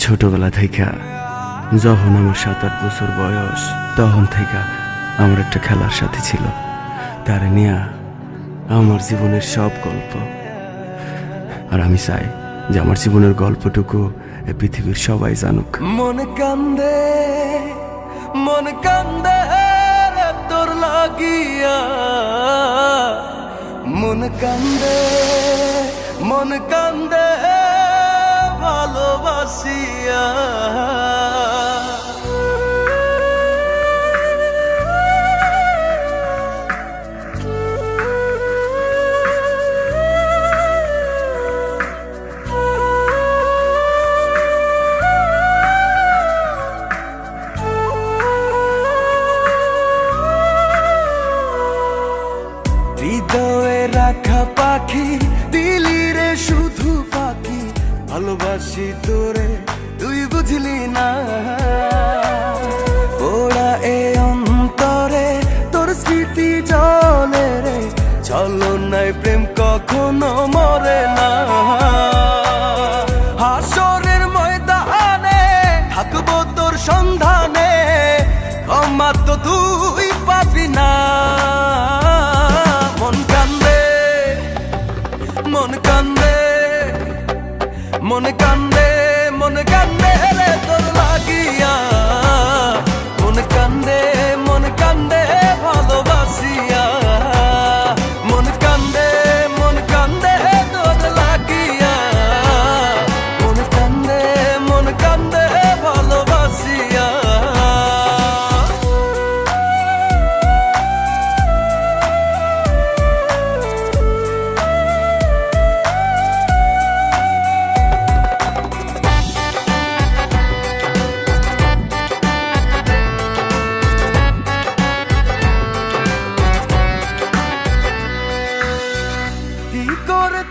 ছোটবেলা থেকে যখন আমার 7-8 বছর বয়স তখন থেকে আমার একটা খেলার সাথী ছিল। তারে নিয়ে আমার জীবনের সব গল্প। আর আমি চাই যে আমার জীবনের গল্পটুকু এই পৃথিবীর সবাই জানুক। মন কান্দে রে তোর লাগিয়া, মন কান্দে ভালোবাসিয়া। হৃদয়ে রাখা পাখি দিলি রে শুধু পাখি, ভালোবাসি তোরে তুই বুঝলি না। ওরা এ অন্তরে তোর স্মৃতি জলে রে, চলো নাই প্রেম কখনো মরে না। হাসরের ময়দানে থাকবো তোর সন্ধানে, ক্ষমা তো তুই পাবি না। মন কান্দে রে তোর লাগিয়া, মন কান্দে ভালোবাসিয়া। মন কান্দে তোর লাগিয়া, মন কান্দে ভালোবাসিয়া।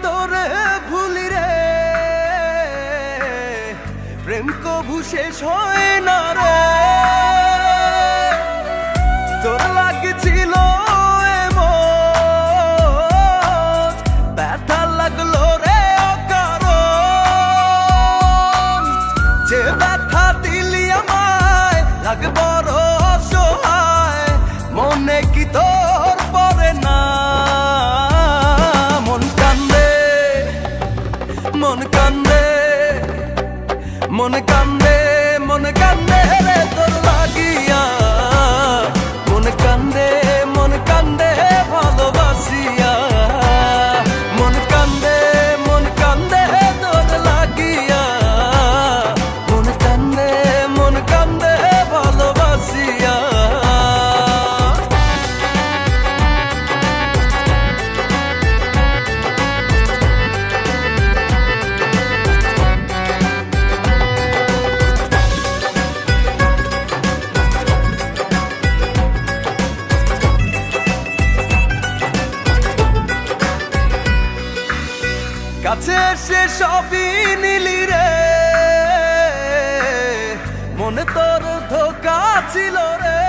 তোরে ভুলি রে, প্রেম কভু শেষ হয় না রে। তোর লাগছিল এমন, ব্যথা লাগলো রে অকারণ। যে ব্যথা দিলি আমায় লাগে বড় অসহায়, মনে কি তোর পড়ে না। মন কান্দে রে তোর লাগিয়া, মন কান্দে ভালোবাসিয়া। মন কান্দে তোর লাগিয়া, মন কান্দে ভালোবাসিয়া। কাছে এসে সবই নিলি রে, মনে তোর ধোকা ছিল রে।